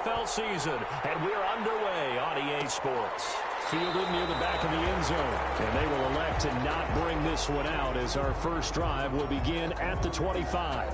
NFL season, and we're underway on EA Sports. Fielded near the back of the end zone, and they will elect to not bring this one out as our first drive will begin at the 25.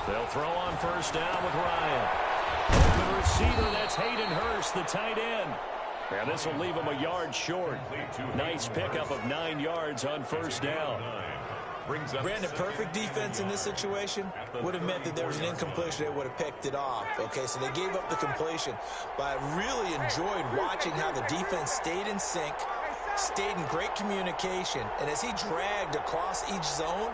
They'll throw on first down with Ryan. Open receiver, that's Hayden Hurst, the tight end. And this will leave him a yard short. Nice pickup of 9 yards on first down. Brandon, perfect defense in this situation would have meant that there was an incompletion. They would have picked it off. Okay, so they gave up the completion. But I really enjoyed watching how the defense stayed in sync, stayed in great communication. And as he dragged across each zone,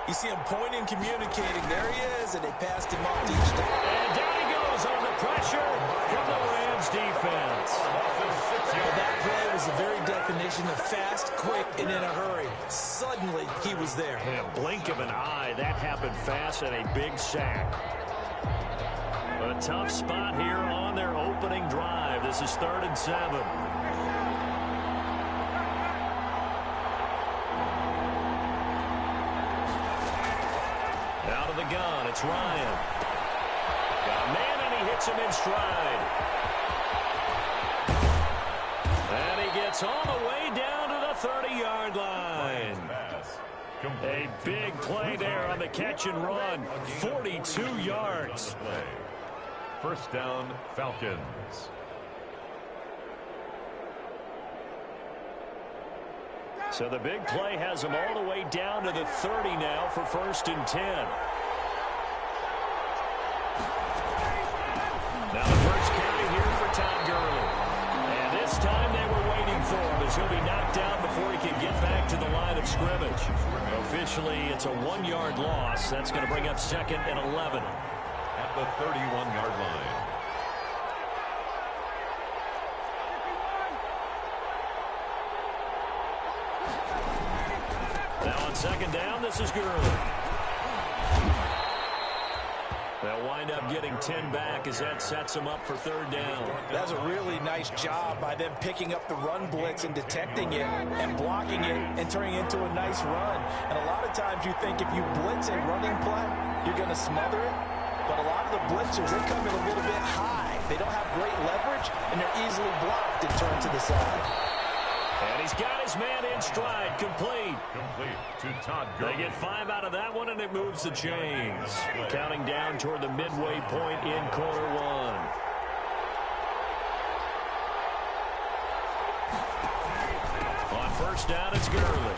you see him pointing, communicating. There he is, and they passed him up to each down. And down he goes on the pressure from the Rams defense. Well, that play was the very definition of fast, quick, and in a hurry. Suddenly, he was there. In a blink of an eye, that happened fast and a big sack. A tough spot here on their opening drive. This is 3rd and 7. Out of the gun, it's Ryan. Got a man, and he hits him in stride. And he gets all the way down to the 30-yard line. A big play there on the catch and run. 42 yards. First down, Falcons. So the big play has him all the way down to the 30 now for 1st and 10. Now the first carry here for Todd Gurley. And this time they were waiting for him as he'll be knocked down before he can get back to the line of scrimmage. Officially, it's a 1-yard loss. That's going to bring up 2nd and 11. At the 31-yard line. Now on 2nd down, this is Gurley. They'll wind up getting 10 back as that sets them up for 3rd down. That's a really nice job by them picking up the run blitz and detecting it and blocking it and turning it into a nice run. And a lot of times you think if you blitz a running play, you're going to smother it. But a lot of the blitzers, they come in a little bit high. They don't have great leverage, and they're easily blocked and turned to the side. And he's got his man in stride. Complete. Complete to Todd Gurley. They get 5 out of that one, and it moves the chains. Counting down toward the midway point in quarter 1. On first down, it's Gurley.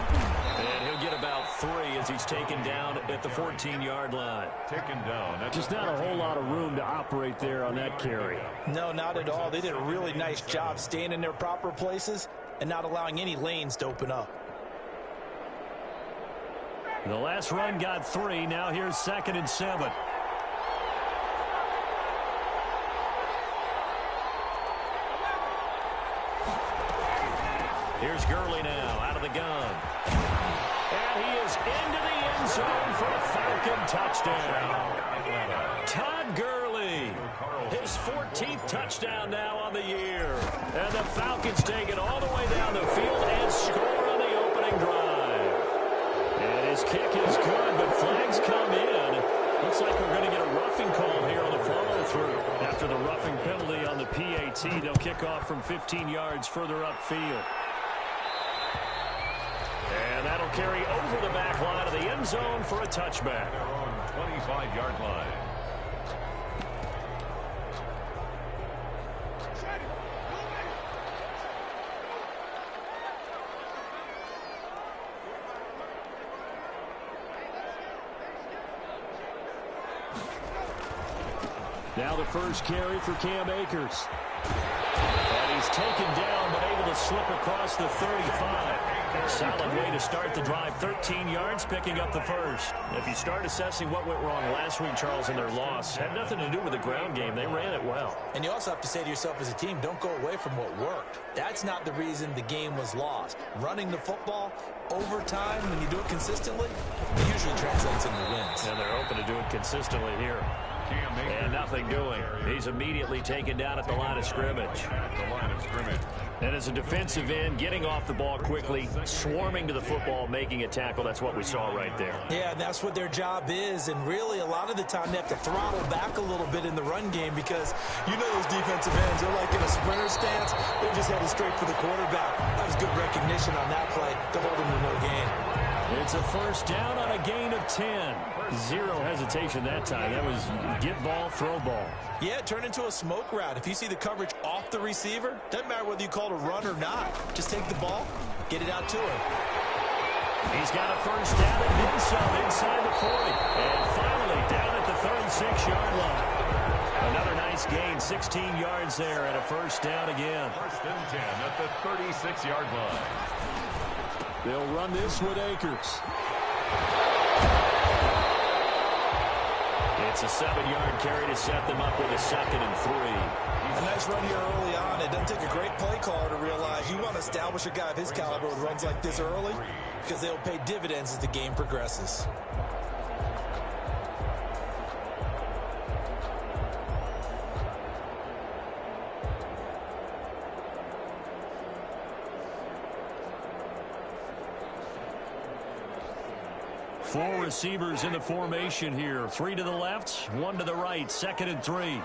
And he'll get about 3 as he's taken down at the 14-yard line. Taken down. Just not a whole lot of room to operate there on that carry. No, not at all. They did a really nice job staying in their proper places and not allowing any lanes to open up. The last run got 3. Now here's 2nd and 7. Here's Gurley now out of the gun. And he is into the end zone for a Falcon touchdown. Todd Gurley, his 14th touchdown now on the year. And the Falcons take it all the way down the field and score on the opening drive. And his kick is good, but flags come in. Looks like we're going to get a roughing call here on the follow-through. After the roughing penalty on the PAT, they'll kick off from 15 yards further upfield. And that'll carry over the back line of the end zone for a touchback. They're on 25-yard line. Now the first carry for Cam Akers. And he's taken down, but able to slip across the 35. Solid way to start the drive. 13 yards, picking up the first. If you start assessing what went wrong last week, Charles, in their loss, had nothing to do with the ground game. They ran it well. And you also have to say to yourself as a team, don't go away from what worked. That's not the reason the game was lost. Running the football over time, when you do it consistently, it usually translates into wins. And they're open to do it consistently here. And nothing doing. He's immediately taken down at the line of scrimmage. And as a defensive end, getting off the ball quickly, swarming to the football, making a tackle. That's what we saw right there. Yeah, and that's what their job is. And really, a lot of the time, they have to throttle back a little bit in the run game because you know those defensive ends, they're like in a sprinter stance. They're just headed straight for the quarterback. That was good recognition on that play to hold him to no gain. It's a first down on a gain of 10. Zero hesitation that time. That was get ball, throw ball. Yeah, it turned into a smoke route. If you see the coverage off the receiver, doesn't matter whether you call it a run or not. Just take the ball, get it out to him. He's got a first down and then some inside the 40. And finally down at the 36-yard line. Another nice gain, 16 yards there and a first down again. First and 10 at the 36-yard line. They'll run this with Akers. It's a 7-yard carry to set them up with a 2nd and 3. A nice run here early on. It doesn't take a great play caller to realize you want to establish a guy of his caliber with runs like this early because they'll pay dividends as the game progresses. Four receivers in the formation here. 3 to the left, 1 to the right. 2nd and 3.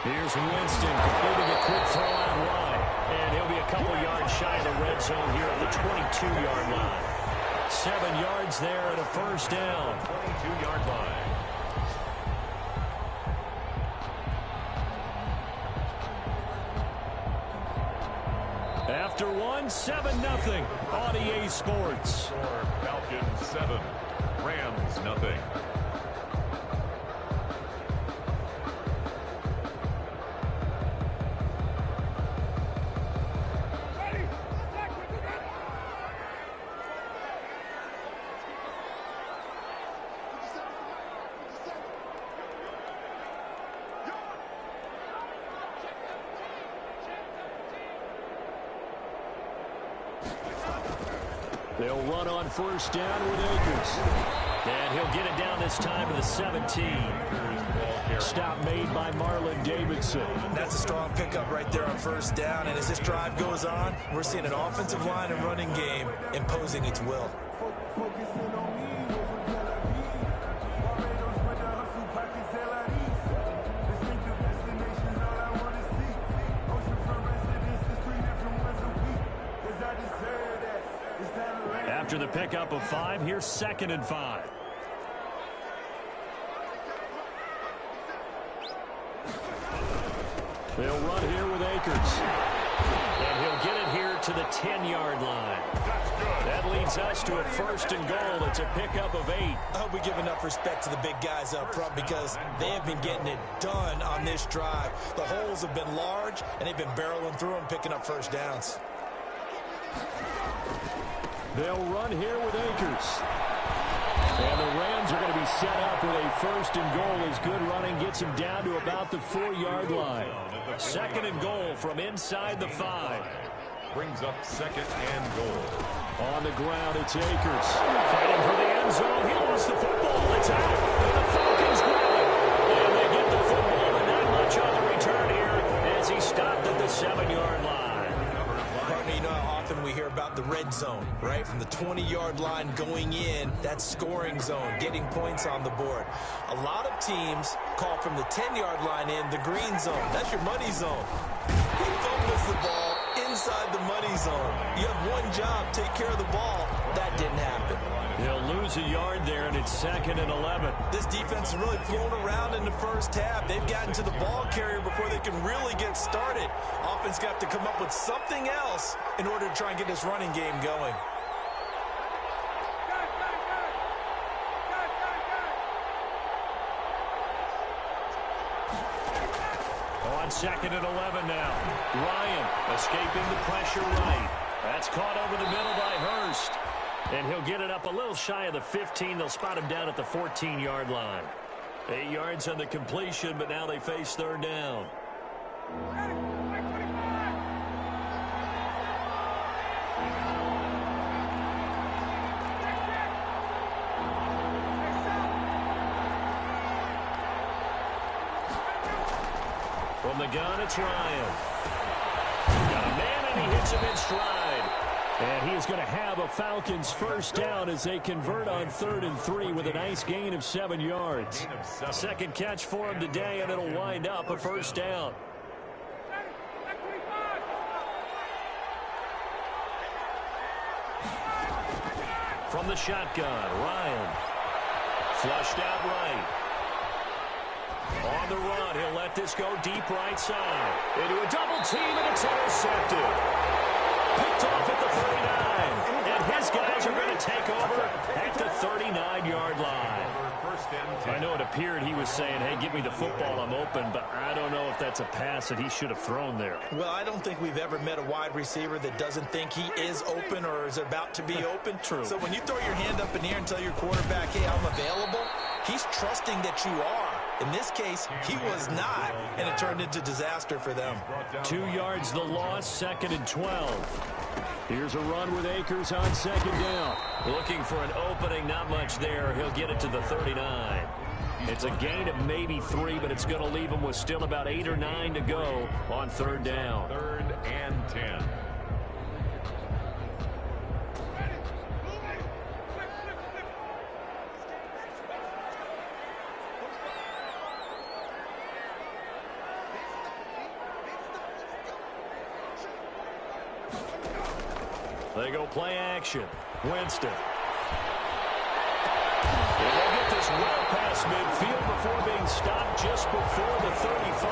Here's Winston completing a quick throw out wide. And he'll be a couple yards shy of the red zone here at the 22-yard line. 7 yards there and a first down. 22-yard line. After one, 7-0 on EA Sports. Falcons 7, Rams nothing. They'll run on first down with Akers. And he'll get it down this time to the 17. Stop made by Marlon Davidson. That's a strong pickup right there on first down. And as this drive goes on, we're seeing an offensive line and running game imposing its will. After the pickup of 5, here's 2nd and 5. They'll run here with Akers. And he'll get it here to the 10-yard line. That leads us to a 1st and goal. It's a pickup of 8. I hope we give enough respect to the big guys up front because they have been getting it done on this drive. The holes have been large, and they've been barreling through them, picking up first downs. They'll run here with Akers. And the Rams are going to be set up with a 1st and goal as good running gets him down to about the 4-yard line. 2nd and goal from inside the 5. Brings up 2nd and goal. On the ground, it's Akers. Fighting for the end zone. He lost the football. It's out. And the Falcons grab it. And they get the football, but not much on the return here as he stopped at the 7-yard line. Partner, you know how often we hear about the red zone, right? From the 20-yard line going in, that's scoring zone, getting points on the board. A lot of teams call from the 10-yard line in the green zone. That's your money zone. He fumbles the ball inside the money zone. You have one job, take care of the ball. That didn't happen. He'll lose a yard there, and it's 2nd and 11. This defense has really flown around in the first half. They've gotten to the ball carrier before they can really get started. Offense got to come up with something else in order to try and get this running game going. On 2nd and 11 now. Ryan escaping the pressure right. That's caught over the middle by Hurst. And he'll get it up a little shy of the 15. They'll spot him down at the 14-yard line. 8 yards on the completion, but now they face 3rd down. From the gun, it's Ryan. Got a man, and he hits him in stride. And he is going to have a Falcons first down as they convert on 3rd and 3 with a nice gain of 7 yards. Second catch for him today, and it'll wind up a first down. From the shotgun, Ryan. Flushed out right. On the run, he'll let this go deep right side. Into a double team, and it's intercepted. Picked off at the 39. And his guys are going to take over at the 39-yard line. I know it appeared he was saying, hey, give me the football, I'm open, but I don't know if that's a pass that he should have thrown there. Well, I don't think we've ever met a wide receiver that doesn't think he is open or is about to be open. True. So when you throw your hand up in the air and tell your quarterback, hey, I'm available, he's trusting that you are. In this case, he was not, and it turned into disaster for them. 2 yards the loss, 2nd and 12. Here's a run with Akers on 2nd down. Looking for an opening, not much there. He'll get it to the 39. It's a gain of maybe 3, but it's going to leave him with still about 8 or 9 to go on 3rd down. 3rd and 10. They go play action. Winston. And they'll get this well past midfield before being stopped just before the 35.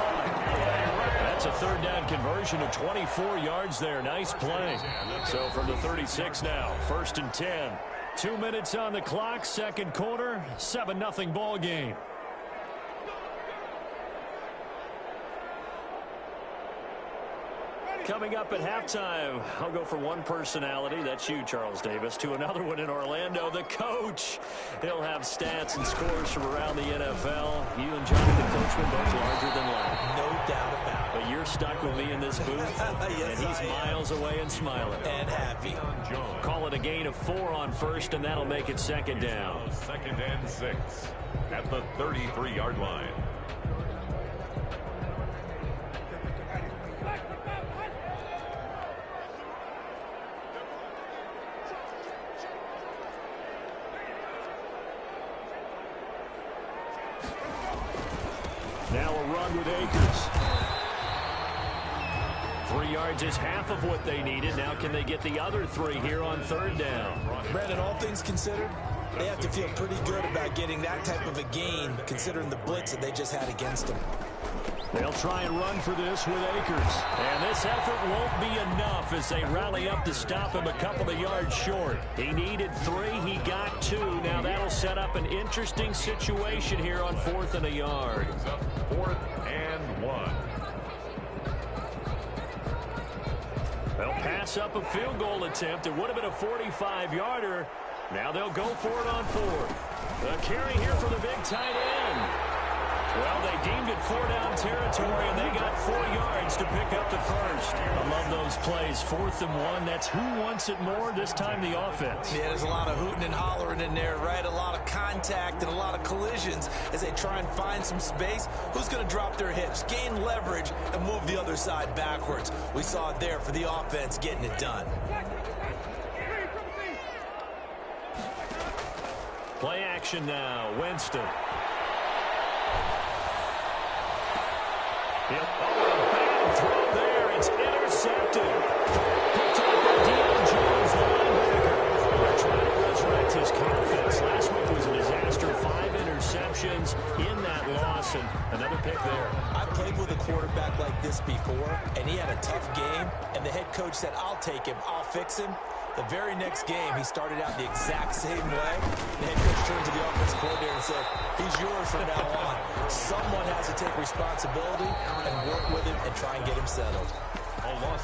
That's a 3rd down conversion of 24 yards there. Nice play. So from the 36 now, 1st and 10. 2 minutes on the clock, 2nd quarter, 7-0 ball game. Coming up at halftime, I'll go from one personality, that's you, Charles Davis, to another one in Orlando, the coach. He'll have stats and scores from around the NFL. You and Johnny, the coachman, both larger than life. No doubt about it. But you're stuck with me in this booth, yes, and he's miles away and smiling. And happy. Call it a gain of 4 on 1st, and that'll make it 2nd down. 2nd and 6 at the 33-yard line. Now a run with Akers. 3 yards is half of what they needed. Now can they get the other 3 here on 3rd down? Brandon, all things considered, they have to feel pretty good about getting that type of a gain, considering the blitz that they just had against them. They'll try and run for this with Akers. And this effort won't be enough as they rally up to stop him a couple of yards short. He needed 3. He got 2. Now that'll set up an interesting situation here on 4th and a yard. 4th and 1. They'll pass up a field goal attempt. It would have been a 45-yarder. Now they'll go for it on 4th. A carry here for the big tight end. Well, they deemed it 4-down territory, and they got 4 yards to pick up the first. I love those plays. 4th and 1. That's who wants it more, this time the offense. Yeah, there's a lot of hooting and hollering in there, right? A lot of contact and a lot of collisions as they try and find some space. Who's going to drop their hips, gain leverage, and move the other side backwards? We saw it there for the offense getting it done. Play action now. Winston. Yep. Oh, bad throw there. It's intercepted. Picked up by Deion Jones, the linebacker. They're trying to resurrect his confidence. Last week was a disaster. 5 interceptions in that loss, and another pick there. I played with a quarterback like this before, and he had a tough game, and the head coach said, I'll take him, I'll fix him. The very next game, he started out the exact same way. The head coach turned to the offensive coordinator and said, he's yours from now on. Someone has to take responsibility and work with him and try and get him settled.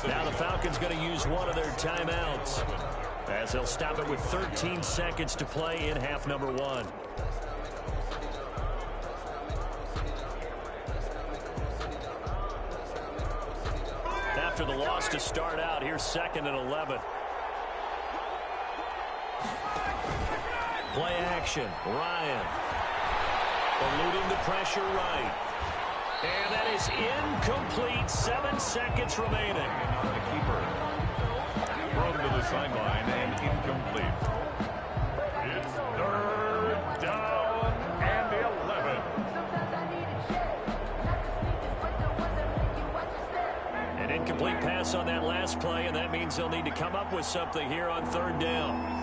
Now the Falcons going to use one of their timeouts, as they'll stop it with 13 seconds to play in half number 1. After the loss to start out, here's 2nd and 11. Play action. Ryan. Eluding the pressure right. And that is incomplete. 7 seconds remaining. The keeper. Thrown to the sideline and incomplete. It's 3rd down and 11. An incomplete pass on that last play, and that means they'll need to come up with something here on 3rd down.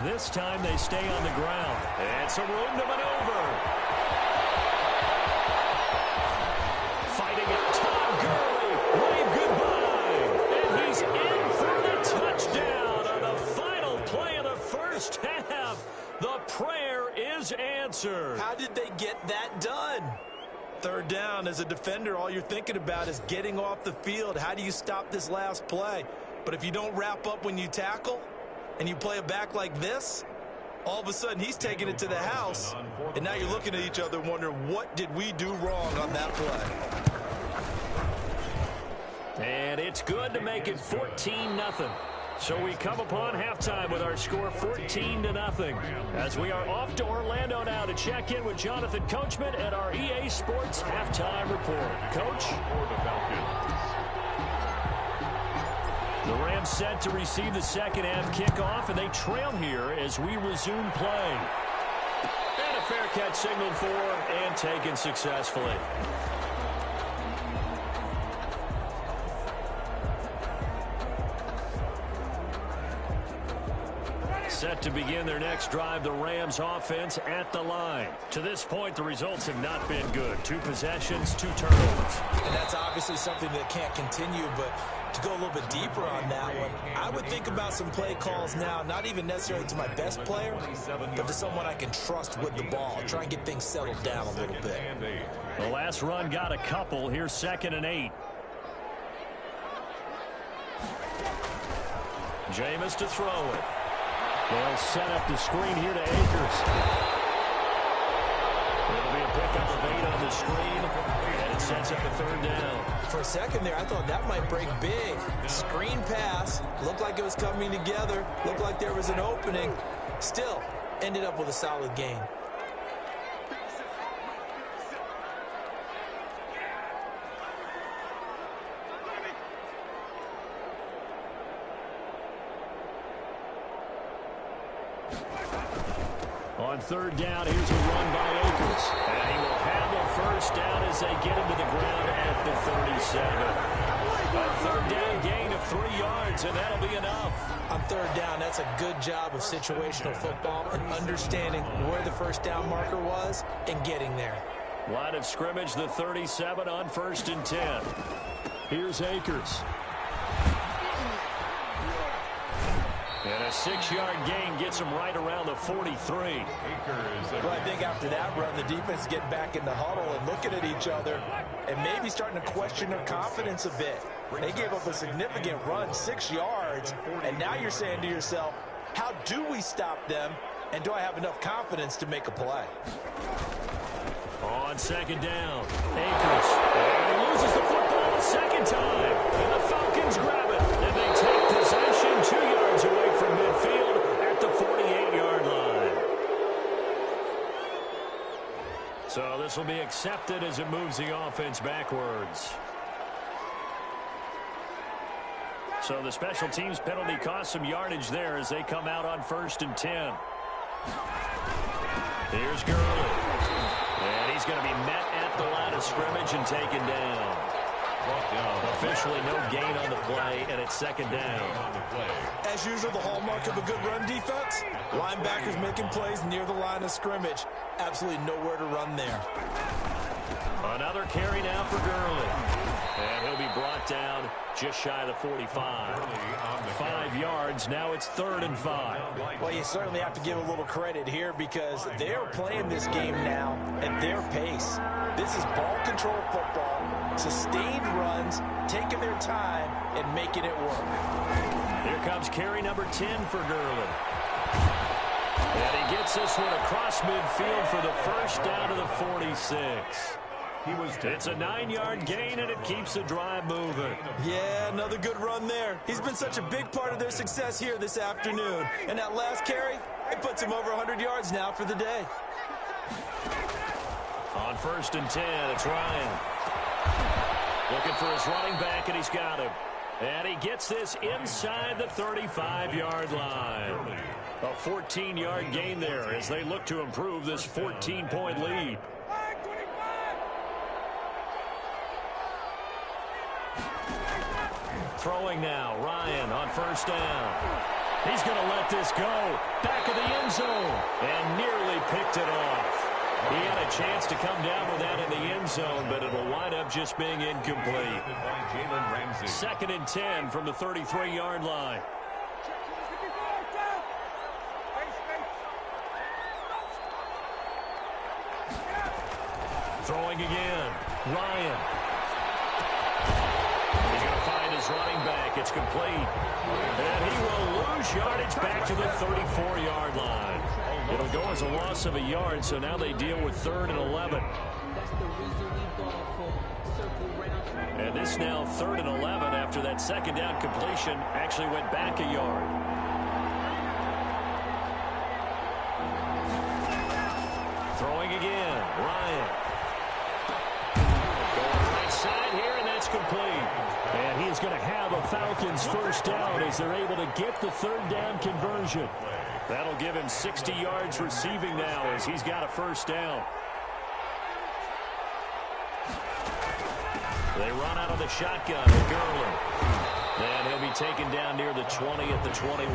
This time they stay on the ground. It's a room to maneuver. Fighting it, Todd Gurley. Wave goodbye. And he's in for the touchdown on the final play of the first half. The prayer is answered. How did they get that done? 3rd down, as a defender, all you're thinking about is getting off the field. How do you stop this last play? But if you don't wrap up when you tackle, and you play it back like this, all of a sudden he's taking it to the house, and now you're looking at each other wondering, what did we do wrong on that play? And it's good to make it 14-0. So we come upon halftime with our score 14-0, as we are off to Orlando now to check in with Jonathan Coachman at our EA Sports Halftime Report. Coach? The Rams set to receive the second half kickoff, and they trail here as we resume play. And a fair catch signaled for and taken successfully. Set to begin their next drive, the Rams offense at the line. To this point, the results have not been good. 2 possessions, 2 turnovers. And that's obviously something that can't continue, but to go a little bit deeper on that one, I would think about some play calls now, not even necessarily to my best player, but to someone I can trust with the ball. Try and get things settled down a little bit. The last run got a couple. Here's 2nd and 8. Jameis to throw it. They'll set up the screen here to Akers. It'll be a pickup of 8 on the screen, and it sets up a 3rd down. For a second there, I thought that might break big. Screen pass. Looked like it was coming together. Looked like there was an opening. Still, ended up with a solid gain. On 3rd down, here's a run by Akers. And he will handle 1st down as they get him to the ground at the 37. A 3rd down gain of 3 yards, and that'll be enough. On 3rd down, that's a good job of situational football and understanding where the 1st down marker was and getting there. Line of scrimmage, the 37 on 1st and 10. Here's Akers. And a 6-yard gain gets him right around the 43. Well, I think after that run, the defense get back in the huddle and looking at each other and maybe starting to question their confidence a bit. They gave up a significant run, 6 yards, and now you're saying to yourself, how do we stop them, and do I have enough confidence to make a play? On 2nd down, Akers. And he loses the football a 2nd time. And the Falcons grab it, and they take possession 2 yards away from midfield at the 48-yard line. So this will be accepted as it moves the offense backwards. So the special teams penalty cost some yardage there as they come out on 1st and 10. Here's Gurley. And he's going to be met at the line of scrimmage and taken down. Officially no gain on the play, and it's 2nd down. As usual, the hallmark of a good run defense, linebackers making plays near the line of scrimmage. Absolutely nowhere to run there. Another carry now for Gurley. And he'll be brought down just shy of the 45. 5 yards. Now it's 3rd and 5. Well, you certainly have to give a little credit here because they're playing this game now at their pace. This is ball control football, sustained runs, taking their time and making it work. Here comes carry number 10 for Gurley. And he gets this one across midfield for the first down to the 46. It's a 9-yard gain, and it keeps the drive moving. Yeah, another good run there. He's been such a big part of their success here this afternoon. And that last carry, it puts him over 100 yards now for the day. On 1st and 10, it's Ryan. Looking for his running back, and he's got him. And he gets this inside the 35-yard line. A 14-yard gain there as they look to improve this 14-point lead. Throwing now, Ryan on 1st down. He's going to let this go. Back of the end zone. And nearly picked it off. He had a chance to come down with that in the end zone, but it'll wind up just being incomplete. 2nd and 10 from the 33-yard line. Throwing again. Ryan. He's going to find his running back. It's complete. And he will lose yardage back to the 34-yard line. It'll go as a loss of a yard, so now they deal with 3rd and 11. And this now 3rd and 11 after that 2nd down completion actually went back a yard. Throwing again, Ryan. Going right side here, and that's complete. And he is going to have a Falcons first down as they're able to get the 3rd down conversion. That'll give him 60 yards receiving now as he's got a first down. They run out of the shotgun with Gurley. And he'll be taken down near the 20 at the 21.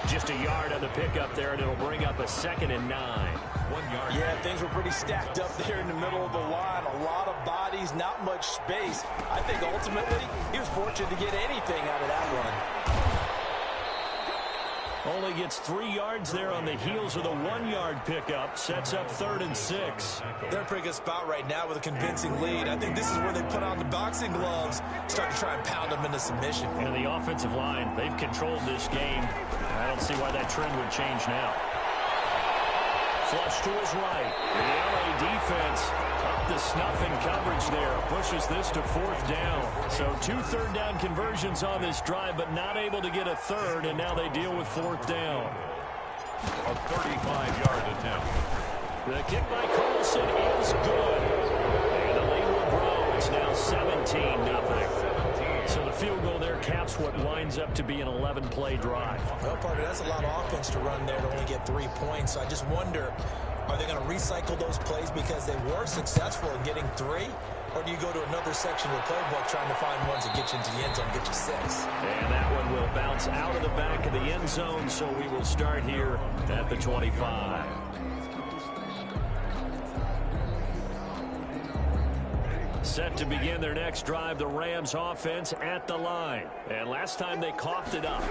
Just a yard on the pickup there, and it'll bring up a 2nd and 9. 1 yard. Yeah, things were pretty stacked up there in the middle of the line. A lot of bodies, not much space. I think ultimately he was fortunate to get anything out of that run. Only gets 3 yards there on the heels of the 1-yard pickup. Sets up 3rd and 6. They're in a pretty good spot right now with a convincing lead. I think this is where they put on the boxing gloves, start to try and pound them into submission. And the offensive line, they've controlled this game. I don't see why that trend would change now. Flush to his right. The LA defense up the snuff in coverage there. Pushes this to 4th down. So 2 third-down conversions on this drive, but not able to get a 3rd, and now they deal with 4th down. A 35-yard attempt. The kick by Carlson is good. And the lead will grow. It's now 17-0. So the field goal there caps what winds up to be an 11-play drive. Well, Parker, that's a lot of offense to run there to only get 3 points. So I just wonder, are they going to recycle those plays because they were successful in getting 3? Or do you go to another section of the playbook trying to find ones that get you into the end zone, get you 6? And that one will bounce out of the back of the end zone, so we will start here at the 25. Set to begin their next drive, the Rams offense at the line. And last time they coughed it up,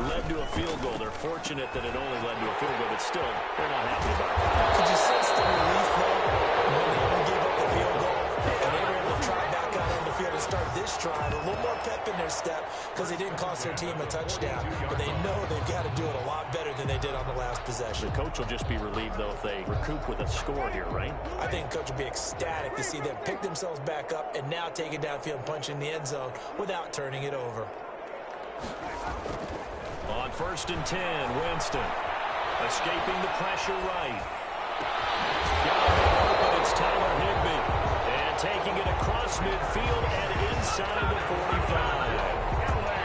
led to a field goal. They're fortunate that it only led to a field goal, but still, they're not happy about it. Could you sense the relief, though, when they only gave up the field goal? And they were able to try back out on the field and start this drive. A little more pep in their step because they didn't cost their team a touchdown. But they know they've got to do it a lot better than they did on the last possession. The coach will just be relieved, though, if they recoup with a score here, right? I think the coach will be ecstatic to see them pick themselves back up and now take it downfield and punch in the end zone without turning it over. On 1st and 10, Winston escaping the pressure right. Got it open, it's Tyler Higbee. And taking it across midfield and inside the 45.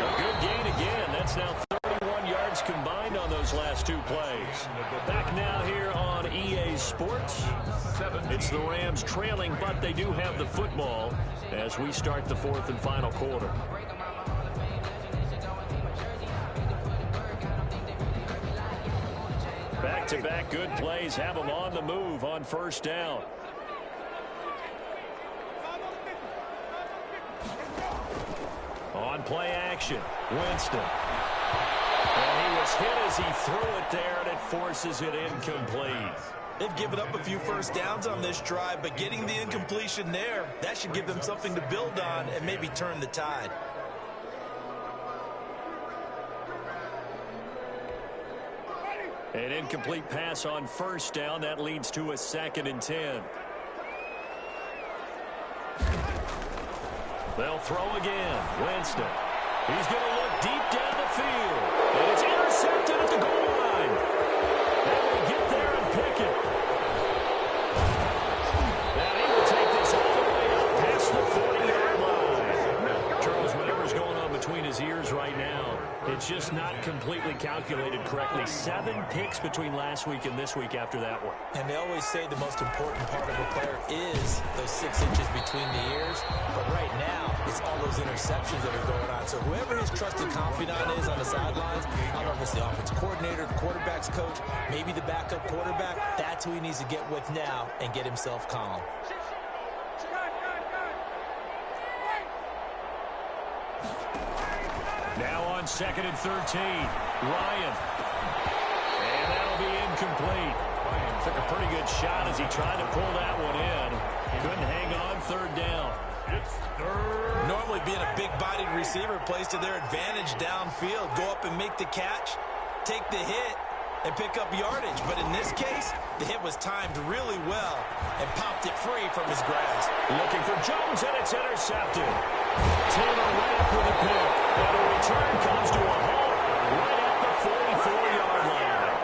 A good gain again. That's now 31 yards combined on those last 2 plays. Back now here on EA Sports. It's the Rams trailing, but they do have the football as we start the 4th and final quarter. Back-to-back good plays have them on the move on 1st down. On play action, Winston. And he was hit as he threw it there, and it forces it incomplete. They've given up a few first downs on this drive, but getting the incompletion there, that should give them something to build on and maybe turn the tide. An incomplete pass on first down. That leads to a 2nd and 10. They'll throw again. Winston. He's going to look deep down the field. And it's intercepted at the goal line. And they get there and pick it. And he will take this all the way up past the 40-yard line. Charles, whatever's going on between his ears right now, it's just not completely calculated correctly. 7 picks between last week and this week after that one. And they always say the most important part of a player is those 6 inches between the ears. But right now, it's all those interceptions that are going on. So whoever his trusted confidant is on the sidelines, I don't know if it's the offensive coordinator, the quarterback's coach, maybe the backup quarterback, that's who he needs to get with now and get himself calm. Now on 2nd and 13, Ryan. And that'll be incomplete. Took a pretty good shot as he tried to pull that one in. Couldn't hang on 3rd down. Normally being a big-bodied receiver plays to their advantage downfield. Go up and make the catch, take the hit, and pick up yardage. But in this case, the hit was timed really well and popped it free from his grasp. Looking for Jones, and it's intercepted. Taylor Rapp with a pick. And the return comes to a halt right at the 44-yard line.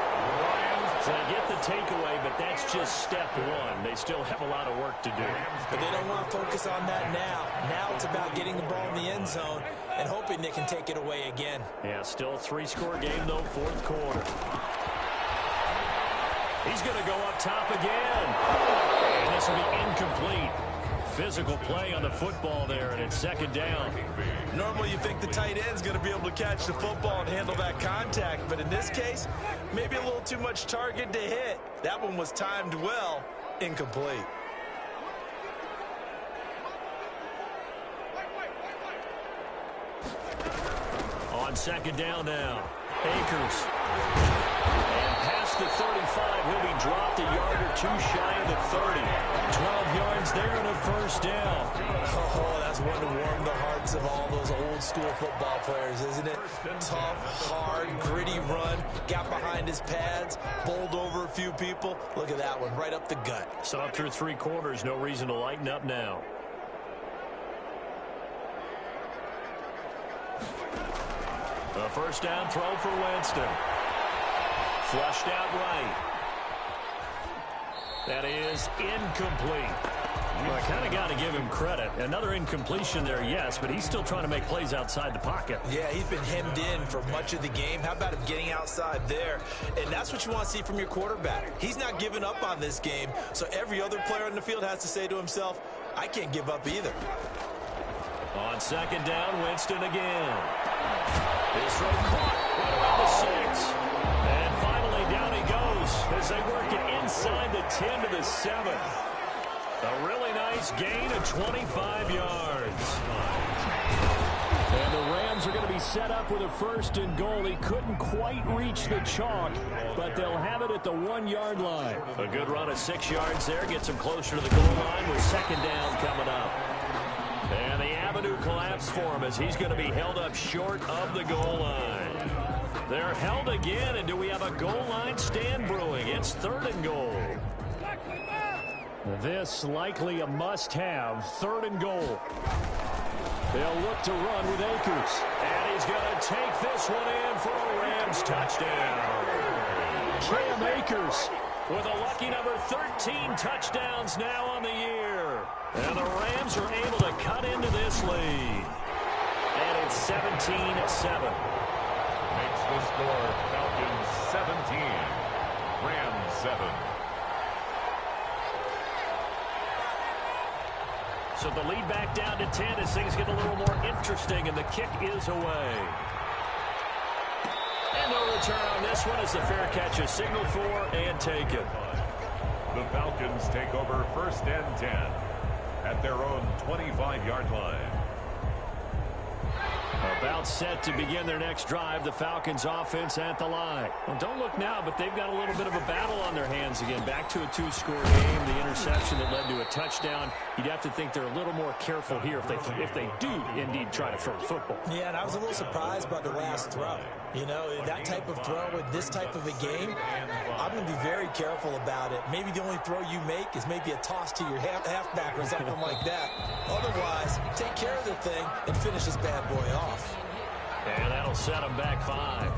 So they get the takeaway, but that's just step one. They still have a lot of work to do. But they don't want to focus on that now. Now it's about getting the ball in the end zone and hoping they can take it away again. Yeah, still a 3-score game, though, 4th quarter. He's going to go up top again. And this will be incomplete. Physical play on the football there, and it's 2nd down. Normally you think the tight end's going to be able to catch the football and handle that contact, but in this case, maybe a little too much target to hit. That one was timed well, incomplete. On 2nd down now, Akers. And past the 35, he'll be dropped a yard or 2 shy of the 30. 12 yards there and a 1st down. Oh, that's one to warm the hearts of all those old school football players, isn't it? Tough, hard, gritty run, got behind his pads, bowled over a few people. Look at that one, right up the gut. So up through 3 quarters, no reason to lighten up now. A 1st down throw for Winston. Flushed out right. That is incomplete. Well, I kind of got to give him credit. Another incompletion there, yes, but he's still trying to make plays outside the pocket. Yeah, he's been hemmed in for much of the game. How about him getting outside there? And that's what you want to see from your quarterback. He's not giving up on this game, so every other player on the field has to say to himself, I can't give up either. On 2nd down, Winston again. His throw caught right around the 6. And finally down he goes as they work it inside the 10 to the 7. A really nice gain of 25 yards. And the Rams are going to be set up with a 1st and goal. He couldn't quite reach the chalk, but they'll have it at the 1-yard line. A good run of 6 yards there gets him closer to the goal line with 2nd down coming up. And the avenue collapsed for him as he's going to be held up short of the goal line. They're held again, and do we have a goal line stand brewing? It's 3rd and goal. This likely a must-have, 3rd and goal. They'll look to run with Akers. And he's going to take this one in for a Rams touchdown. Cam Akers with a lucky number 13 touchdowns now on the year. And the Rams are able to cut into this lead. And it's 17-7. Makes the score Falcons 17, Rams 7. So the lead back down to 10 as things get a little more interesting, and the kick is away. And no return on this one as the fair catch is signaled for and taken. The Falcons take over 1st and 10 at their own 25-yard line. About set to begin their next drive, the Falcons offense at the line. Well, don't look now, but they've got a little bit of a battle on their hands again. Back to a two-score game, the interception that led to a touchdown. You'd have to think they're a little more careful here if they do indeed try to throw the football. Yeah, and I was a little surprised by the last throw. You know, that type of throw in this type of a game, I'm going to be very careful about it. Maybe the only throw you make is maybe a toss to your halfback or something like that. Otherwise, take care of the thing and finish this bad boy off. And that'll set them back 5.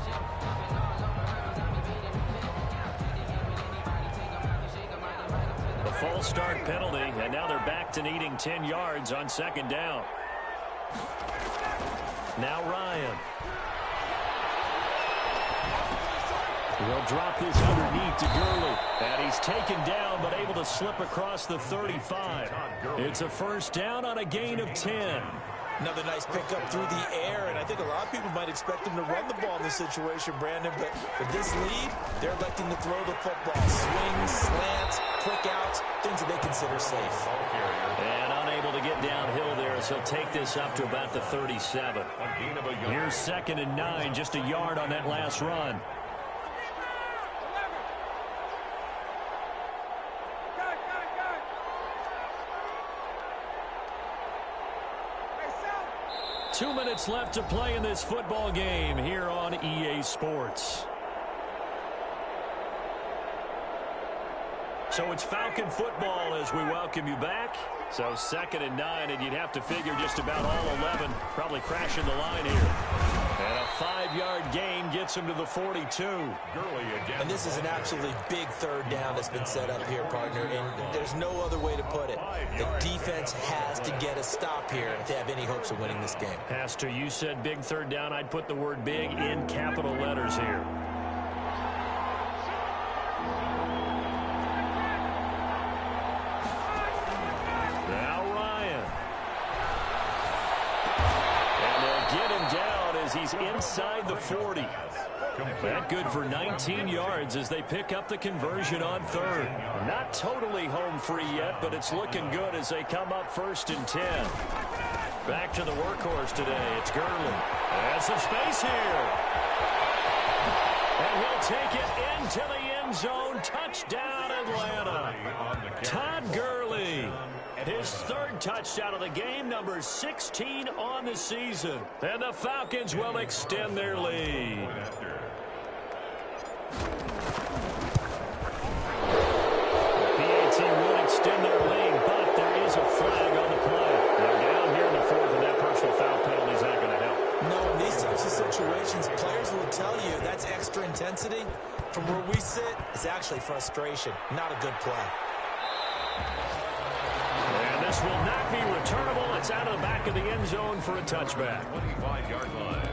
The false start penalty, and now they're back to needing 10 yards on second down. Now Ryan. He'll drop this underneath to Gurley. And he's taken down, but able to slip across the 35. It's a first down on a gain of 10. Another nice pickup through the air, and I think a lot of people might expect him to run the ball in this situation, Brandon, but with this lead, they're electing to throw the football. Swings, slants, quick outs, things that they consider safe. And unable to get downhill there as he'll take this up to about the 37. Here's 2nd and 9, just a yard on that last run. Two minutes left to play in this football game here on EA Sports. So it's Falcon football as we welcome you back. So 2nd and 9, and you'd have to figure just about all 11 probably crashing the line here. And a 5-yard gain gets him to the 42. And this is an absolutely big third down that's been set up here, partner, and there's no other way to put it. The defense has to get a stop here if they have any hopes of winning this game. Pastor, you said big third down. I'd put the word big in capital letters here. He's inside the 40. That good for 19 yards as they pick up the conversion on third. Not totally home free yet, but it's looking good as they come up 1st and 10. Back to the workhorse today. It's Gurley. And some space here. And he'll take it into the end zone. Touchdown, Atlanta. Todd Gurley. His 3rd touchdown of the game, number 16 on the season. And the Falcons will extend their lead. The PAT would extend their lead, but there is a flag on the play. Now down here in the 4th, and that personal foul penalty is not going to help. No, in these types of situations, players will tell you that's extra intensity. From where we sit, it's actually frustration, not a good play. This will not be returnable. It's out of the back of the end zone for a touchback. 25-yard line.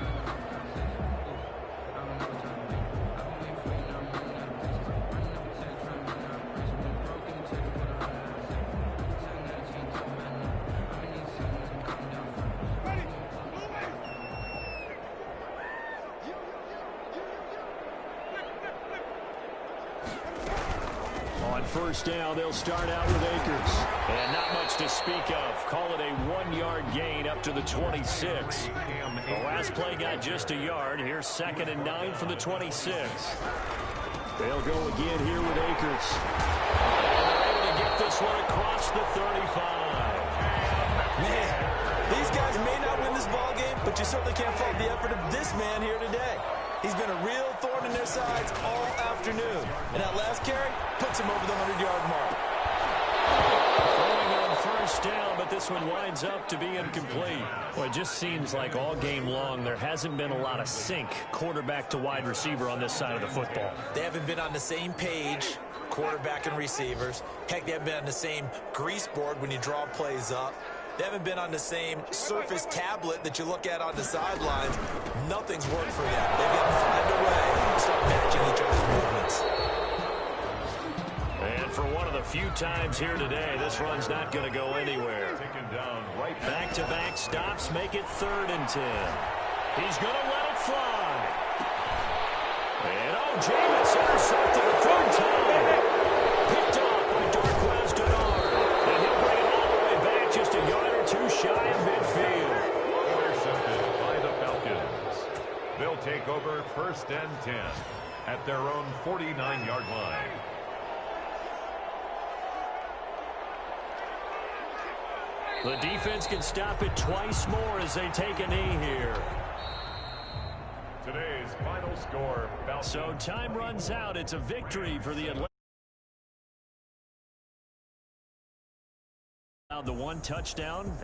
First down, they'll start out with Akers. And not much to speak of. Call it a 1-yard gain up to the 26. The last play got just a yard. Here's 2nd and 9 from the 26. They'll go again here with Akers. And they're able to get this one across the 35. Man, these guys may not win this ball game, but you certainly can't fault the effort of this man here today. He's been a real thorn in their sides all afternoon. And that last carry puts him over the 100-yard mark. Throwing on first down, but this one winds up to be incomplete. Well, it just seems like all game long there hasn't been a lot of sync quarterback to wide receiver on this side of the football. They haven't been on the same page, quarterback and receivers. Heck, they haven't been on the same grease board when you draw plays up. They haven't been on the same Surface tablet that you look at on the sidelines. Nothing's worked for them. They've got to find a way to start matching each other's movements. And for one of the few times here today, this run's not going to go anywhere. Back-to-back stops make it 3rd and 10. He's going to let it fly. And Jameis intercepted a 3rd time. Picked off by Darquez Denard. And he'll bring it all the way back just a yard or two shy of midfield. first and 10 at their own 49-yard line. The defense can stop it twice more as they take a knee here. Today's final score. So time runs out. It's a victory for the Atlanta. The one touchdown.